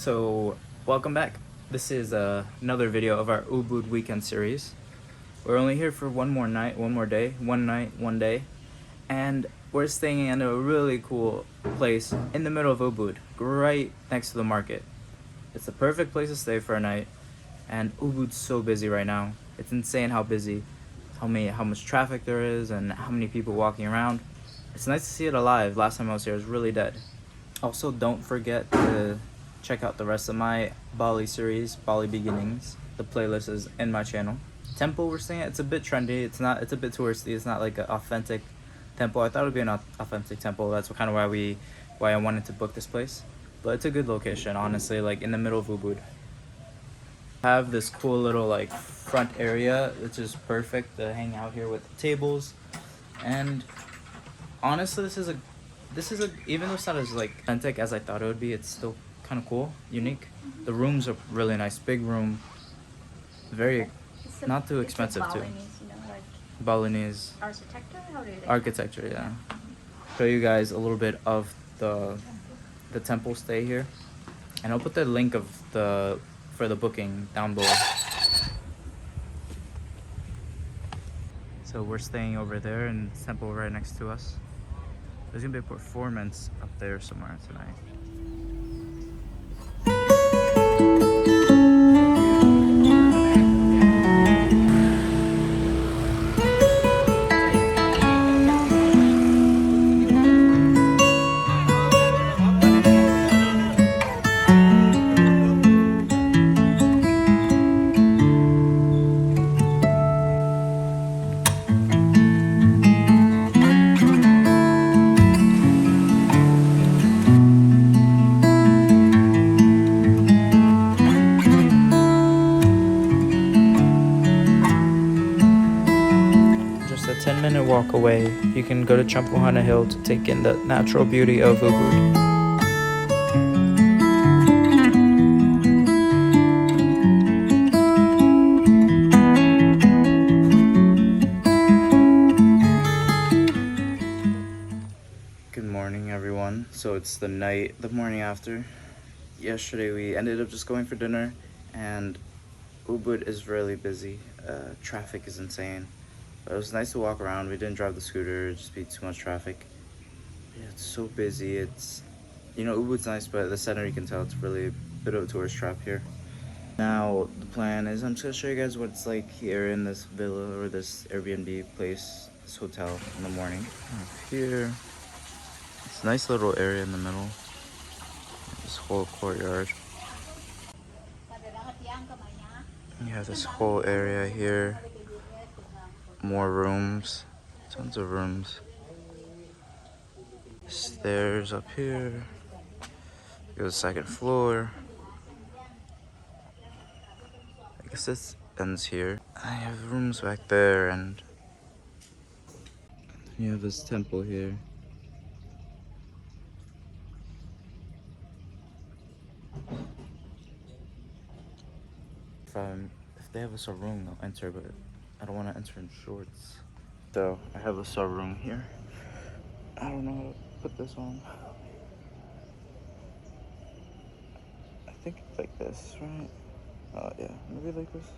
So, welcome back. This is another video of our Ubud weekend series. We're only here for one more night, one more day, one night, one day, and we're staying in a really cool place in the middle of Ubud, right next to the market. It's the perfect place to stay for a night, and Ubud's so busy right now. It's insane how busy, how much traffic there is, and how many people walking around. It's nice to see it alive. Last time I was here, it was really dead. Also, don't forget to check out the rest of my Bali series, Bali Beginnings. The playlist is in my channel. Temple we're staying at, it's a bit trendy. It's a bit touristy. It's not like an authentic temple. I thought it would be an authentic temple. That's kind of why I wanted to book this place. But it's a good location, honestly, like in the middle of Ubud. Have this cool little like front area, which is perfect to hang out here with tables. And honestly, this is a even though it's not as like authentic as I thought it would be, it's still kind of cool, unique. The rooms are really nice, big room, not too expensive too. Balinese Architecture? How do they? Architecture, yeah. Show you guys a little bit of the temple stay here, and I'll put the link of for the booking down below. So we're staying over there in the temple right next to us. There's gonna be a performance up there somewhere tonight. Just a 10-minute walk away, you can go to Champuhana Hill to take in the natural beauty of Ubud. Good morning, everyone. So it's the morning after. Yesterday we ended up just going for dinner, and Ubud is really busy. Traffic is insane. But it was nice to walk around. We didn't drive the scooter, it'd just be too much traffic. Yeah, it's so busy. It's, Ubud's nice, but the center, you can tell it's really a bit of a tourist trap here. Now the plan is I'm just gonna show you guys what it's like here in this villa or this Airbnb place, this hotel in the morning. Up here, it's a nice little area in the middle. This whole courtyard. You have this whole area here. More rooms, tons of rooms. Stairs up here. Go to the second floor. I guess this ends here. I have rooms back there, and you have this temple here. If they have a sarung, I'll enter, but I don't want to enter in shorts. So I have a sarung here. I don't know how to put this on. I think it's like this, right? Oh yeah, maybe like this.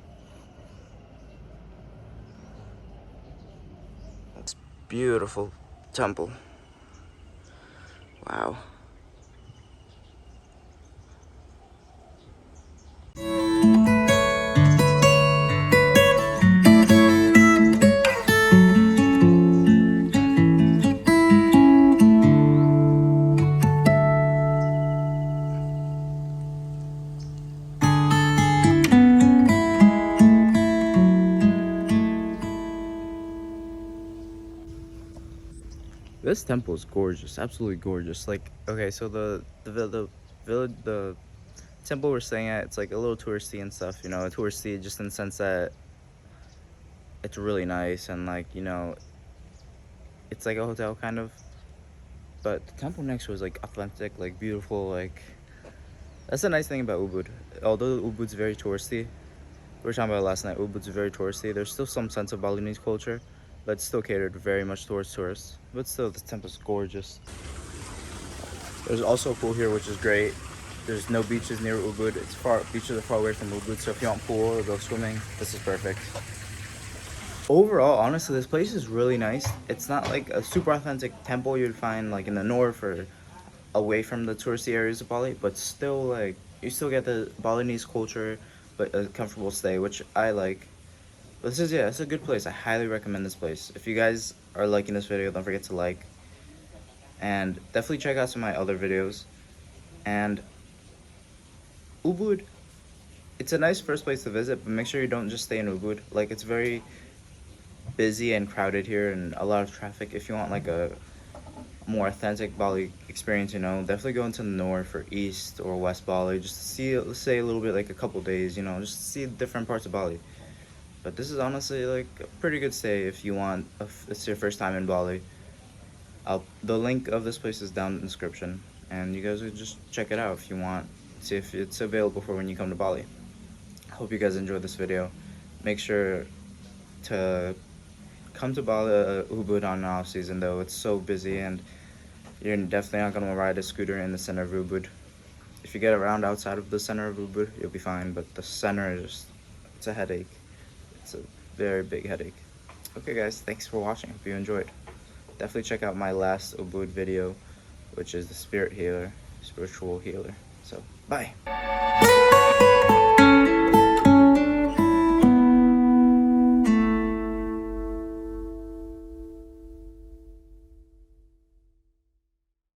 That's beautiful temple. Wow. This temple is gorgeous, absolutely gorgeous. Like, okay, so the temple we're staying at, it's like a little touristy and stuff, touristy just in the sense that it's really nice and like, it's like a hotel kind of. But the temple next to is like authentic, like beautiful, like that's the nice thing about Ubud. Although Ubud's very touristy, we were talking about it last night, Ubud's very touristy, there's still some sense of Balinese culture, but it's still catered very much towards tourists. But still, the temple's gorgeous. There's also a pool here, which is great. There's no beaches near Ubud. Beaches are far away from Ubud, so if you want pool or go swimming, this is perfect. Overall, honestly, this place is really nice. It's not like a super authentic temple you'd find like in the north or away from the touristy areas of Bali, but still like you still get the Balinese culture, but a comfortable stay, which I like. But it's a good place. I highly recommend this place. If you guys are liking this video, don't forget to like, and definitely check out some of my other videos. And Ubud, it's a nice first place to visit, but make sure you don't just stay in Ubud. Like, it's very busy and crowded here and a lot of traffic. If you want like a more authentic Bali experience, you know, definitely go into the north or east or west Bali just to see, let's say, a little bit, like a couple days, you know, just to see different parts of Bali. But this is honestly like a pretty good stay if you want, if it's your first time in Bali. The link of this place is down in the description, and you guys would just check it out if you want, see if it's available for when you come to Bali. I hope you guys enjoyed this video. Make sure to come to Bali, Ubud on off season though. It's so busy and you're definitely not going to ride a scooter in the center of Ubud. If you get around outside of the center of Ubud, you'll be fine, but the center is just, it's a headache. It's a very big headache. Okay guys, thanks for watching. Hope you enjoyed. Definitely check out my last Ubud video, which is the spiritual healer. So, bye.